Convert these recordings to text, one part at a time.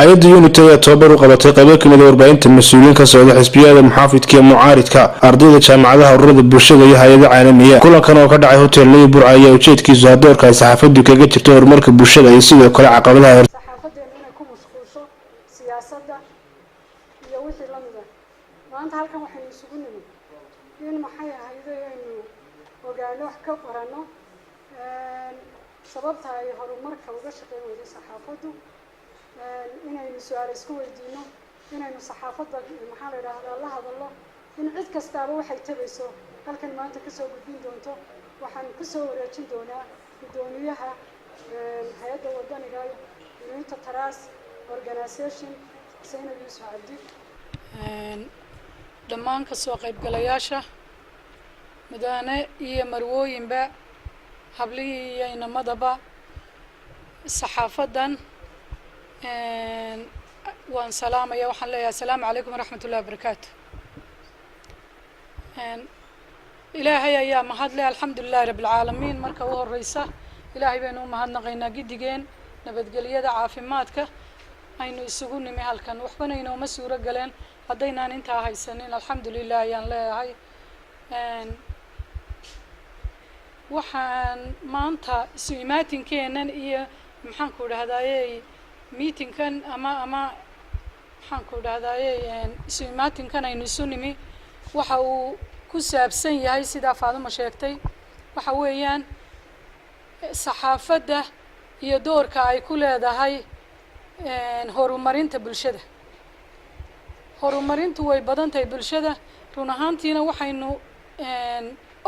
hay'adda UNITAY tababar u qabatay qaybo kamid ah warbaahinta mas'uuliyiin ka socda xisbiyada muxaafidka iyo mucaaridka ardayda jaamacadaha ururada bulshada iyo hay'adaha caalamiga kulankan oo ka dhacay hotel Leybur ayaa ujeedkiisu doorka ay saxaafaddu kaga jirto horumarka bulshada iyo sidoo kale caqabadaha saxaafaddu inay ku mashquulsho siyaasadda iyo wixii la mid ah maanta halkan waxaynu isugu nimid in maxay ahayd inaynu ogaano wax ka qorano sababta ay horumarka uga shaqeynayso saxaafaddu inaynu su'aal isku weydiino inaynu saxaafadda maxaa la yiraahdaa la hadallo in cid kastaaba waxay tabayso halkan maanta ka soo gudbin doonto waxaan ku soo wareejin doonaa gudoomiyaha hay'adda wadaniga Unity Trust Organization Zainab Yusuf Cabdi dhammaan ka soo qaybgalayaasha madaane iyo marwooyinba hablihii iyo inamadaba saxaafadan وان سلام يا وحن لي السلام عليكم ورحمة الله وبركاته إلهي يا مهد لي الحمد لله رب العالمين مركه هو الرئيسة إلهي بينهم مهدنا غينا جديجين نبت قليدا عافيماتك أينو يسقوني مهالكن وحنا ينو مسورة قلين هدينا ننتهى هاي السنين الحمد لله يعني لا هاي وحن ما أنت سويماتين كينن إيه محنكور هذا meeting kan ama waxaan ku dhahdaa meeting kan aynu sunimi waxa uu ku saabsan yahay sida Faadimo sheegtay waxa weeyaan saxaafadda iyo doorka ay ku leedahay horumarinta bulshada horumarintu way badan tahay bulshada run ahaantiina waxaynu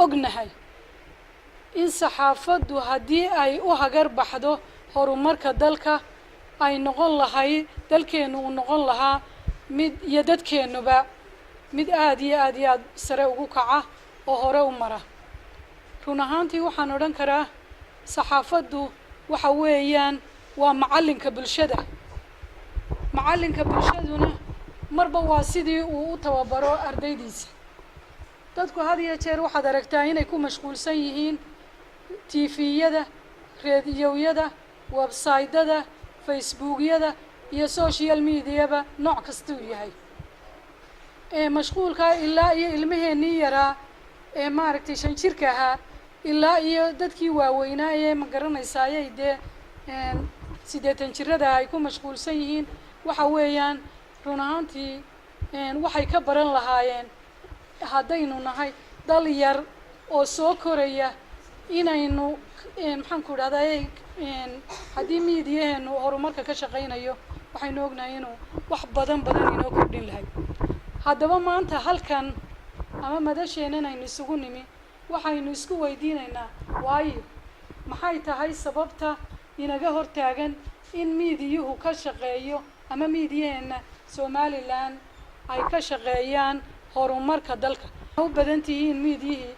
ognahay in saxaafaddu hadii ay u hagar baxdo horumarka dalka ay noqon lahay dalkeenu uu noqon lahaa mid iyo dadkeenuba mid aad iyo aad sare ugu kaca oo hore u mara run ahaantii waxaan oran karaa saxaafaddu waxa weeyaan waa macalinka bulshaduna marba waa sidii uu u tababaro ardaydiisa dadku had iyo jeer waxaad aragtaa inay ku mashquulsan yihiin TV-yada raadiyoyada website-yada Facebook-yada iyo social media-ba nooc kasta uu yahay mashquulka ilaa iyo ilmaheenii yaraa maaragtay 5 jirka ahaa ilaa iyo dadkii waaweynaa ma garanaysaayay 8 jirada ay ku mashquulsan yihiin waxa weeyaan run ahaantii waxay ka baran lahaayeen haddaynu nahay dal yar oo soo koraya inaynu maxaan ku dhahdaa haddii miidiyaheenu horumarka ka shaqeynayo waxaynu ognahay inuu wax badan inoo kordhin lahay haddaba maanta halkan ama madasheenan aynu isugu nimi waxaynu isku weydiinaynaa waayo maxay tahay sababta inaga hortaagan in miidiyuhu ka shaqeeyo ama miidiyaheena Somaliland ay ka shaqeeyaan horumarka dalka u badan tihiin miidiyihii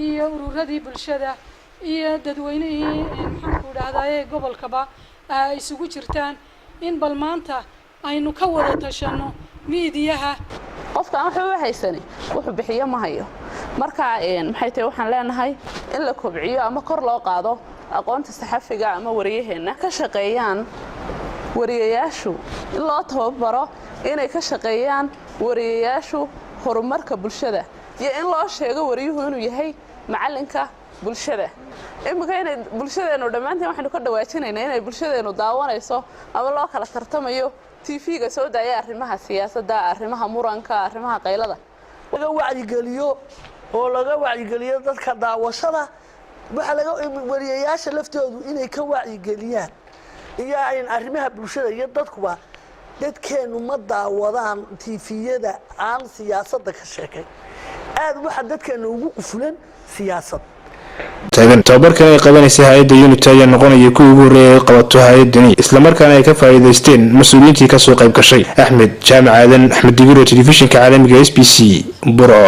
iyo ururadii bulshada iyo dadweynihii maxaan ku dhahdaa gobolkaba ay isugu jirtaan in bal maanta aynu ka wada tashano miidiyaha qofka aan wuxuu haysanay wuxuu bixiyo ma hayo marka maxay tahay waxaan leenahay in la kobciyo ama kor loo qaado aqoonta saxafiga ama wariyaheena ka shaqeeyaan wariyayaashu in loo tababaro inay ka shaqeeyaan wariyayaashu horumarka bulshada iyo in loo sheego wariyuhu inuu yahay macalinka bulshada imika inay bulshadeenu dhamaanteen waxaanu ka dhawaajinaynaa inay bulshadeenu daawanayso ama loo kala tartamayo TV-ga soo daaya arrimaha siyaasadda arrimaha muranka arrimaha qaylada laga wacyigeliyo dadka daawashada waxa laga wariyayaasha laftoodu inay ka wacyigeliyaan iyo ay arrimaha bulshada iyo dadkuba dadkeenu ma daawadaan TV-yada aan siyaasadda ka sheekay aad waxa dadkeenu ugu qufulan siyaasad tababarkan ay qabanaysa hay'adda UNITAY ayaa noqonaya kuwii ugu horeeyay ee qabato hay'adani isla markaana ay ka faa'iideysteen mas'uuliyiintii ka soo qayb gashay Axmed Jaamac Aadan Axmed Digiro telefishinka caalamiga SBC Buro